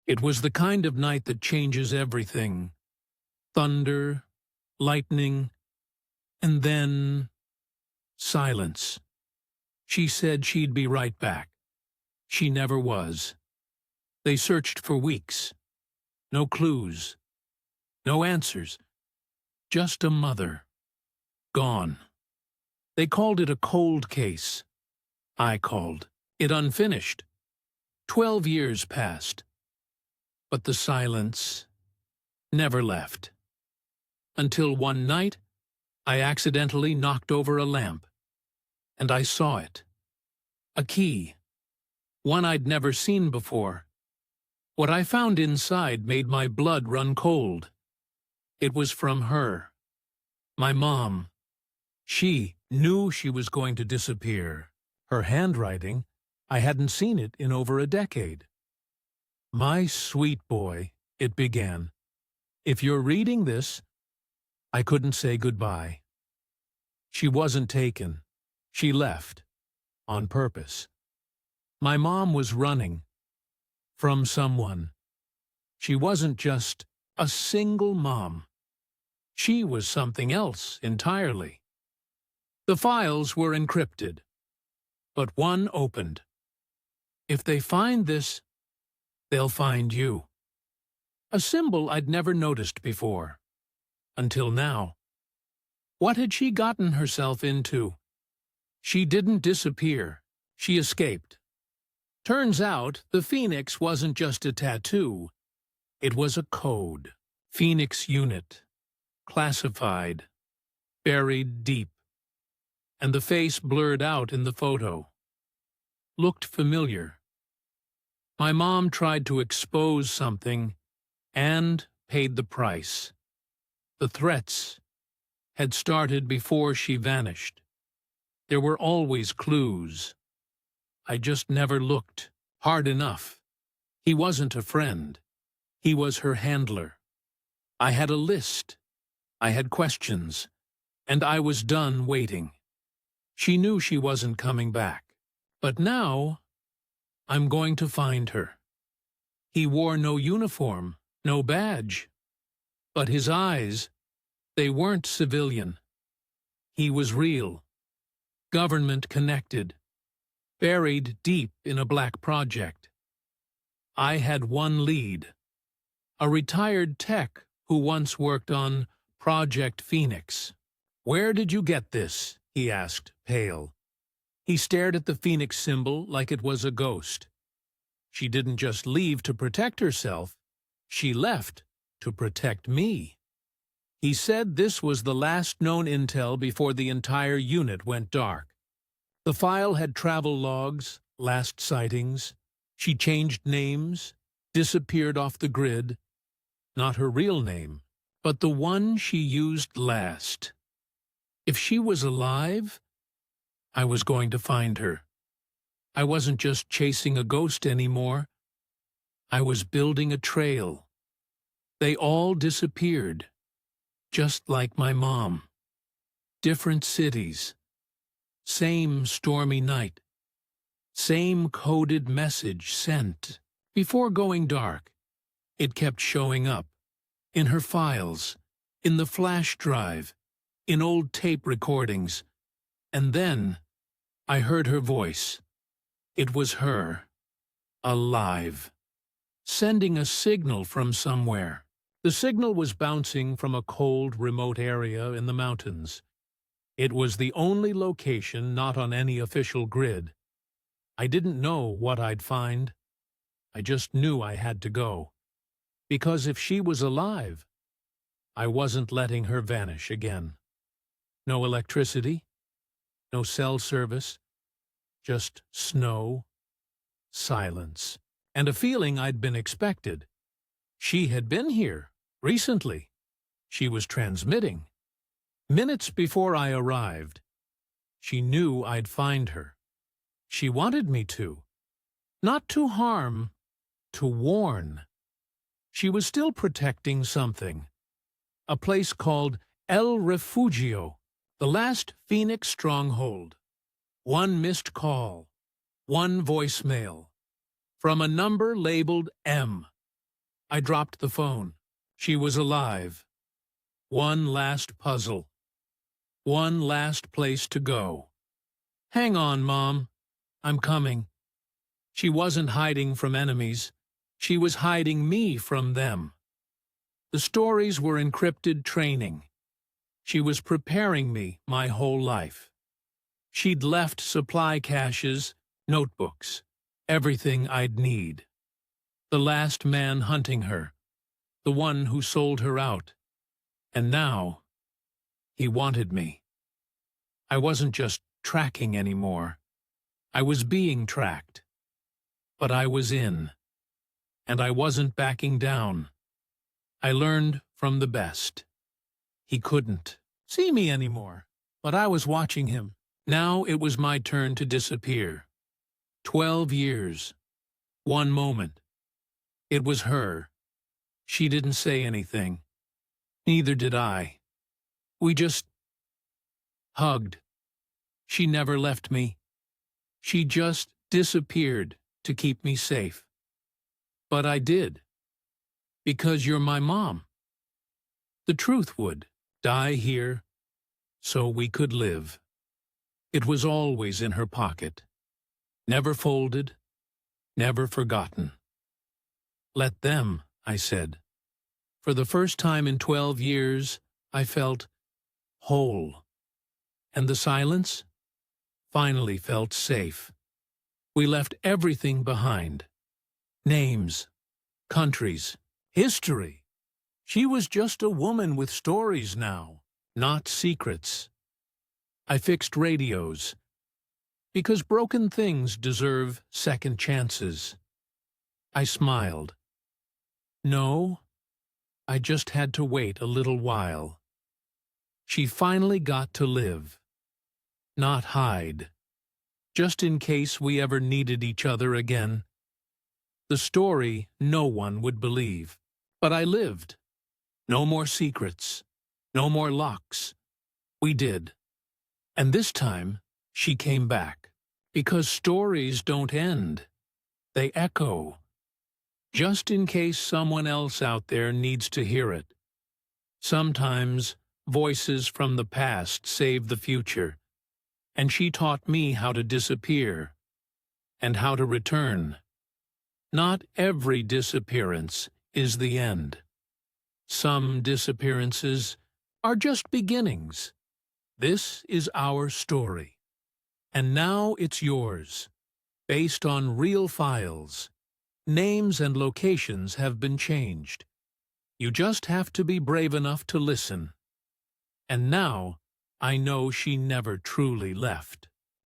It was the kind of night that changes everything. Thunder, lightning, and then silence. She said she'd be right back. She never was. They searched for weeks. No clues. No answers. Just a mother. Gone. They called it a cold case. I called it unfinished. 12 years passed. But the silence never left. Until one night, I accidentally knocked over a lamp. And I saw it. A key. One I'd never seen before. What I found inside made my blood run cold. It was from her. My mom. She knew she was going to disappear. Her handwriting, I hadn't seen it in over a decade. "My sweet boy," it began. "If you're reading this," I couldn't say goodbye. She wasn't taken. She left. On purpose. My mom was running. From someone. She wasn't just a single mom. She was something else entirely. The files were encrypted. But one opened. If they find this, they'll find you. A symbol I'd never noticed before. Until now. What had she gotten herself into? She didn't disappear. She escaped. Turns out the Phoenix wasn't just a tattoo. It was a code. Phoenix Unit. Classified. Buried deep. And the face blurred out in the photo. Looked familiar. My mom tried to expose something and paid the price. The threats had started before she vanished. There were always clues. I just never looked hard enough. He wasn't a friend. He was her handler. I had a list. I had questions. And I was done waiting. She knew she wasn't coming back. But now, I'm going to find her. He wore no uniform, no badge. But his eyes, they weren't civilian. He was real. Government connected. Buried deep in a black project. I had one lead. A retired tech who once worked on Project Phoenix. "Where did you get this?" he asked, pale. He stared at the Phoenix symbol like it was a ghost. She didn't just leave to protect herself. She left to protect me. He said this was the last known intel before the entire unit went dark. The file had travel logs, last sightings. She changed names, disappeared off the grid. Not her real name, but the one she used last. If she was alive, I was going to find her. I wasn't just chasing a ghost anymore. I was building a trail. They all disappeared, just like my mom. Different cities. Same stormy night. Same coded message sent. Before going dark, it kept showing up. In her files, in the flash drive, in old tape recordings. And then, I heard her voice. It was her. Alive. Sending a signal from somewhere. The signal was bouncing from a cold, remote area in the mountains. It was the only location not on any official grid. I didn't know what I'd find. I just knew I had to go. Because if she was alive, I wasn't letting her vanish again. No electricity, no cell service, just snow, silence, and a feeling I'd been expected. She had been here, recently. She was transmitting. Minutes before I arrived, she knew I'd find her. She wanted me to. Not to harm, to warn. She was still protecting something. A place called El Refugio, the last Phoenix stronghold. One missed call, one voicemail, from a number labeled M. I dropped the phone. She was alive. One last puzzle. One last place to go. Hang on, Mom. I'm coming. She wasn't hiding from enemies. She was hiding me from them. The stories were encrypted training. She was preparing me my whole life. She'd left supply caches, notebooks, everything I'd need. The last man hunting her, the one who sold her out. And now, he wanted me. I wasn't just tracking anymore. I was being tracked. But I was in. And I wasn't backing down. I learned from the best. He couldn't see me anymore, but I was watching him. Now it was my turn to disappear. 12 years. One moment. It was her. She didn't say anything. Neither did I. We just hugged. She never left me. She just disappeared to keep me safe. But I did. Because you're my mom. The truth would die here so we could live. It was always in her pocket. Never folded, never forgotten. Let them, I said. For the first time in 12 years, I felt whole. And the silence finally felt safe. We left everything behind. Names, countries, history. She was just a woman with stories now, not secrets. I fixed radios, because broken things deserve second chances. I smiled. No, I just had to wait a little while. She finally got to live, not hide, just in case we ever needed each other again. The story no one would believe, but I lived. No more secrets, no more locks. We did. And this time, she came back. Because stories don't end. They echo. Just in case someone else out there needs to hear it. Sometimes, voices from the past save the future. And she taught me how to disappear. And how to return. Not every disappearance is the end. Some disappearances are just beginnings. This is our story. And now it's yours, based on real files. Names and locations have been changed. You just have to be brave enough to listen. And now, I know she never truly left.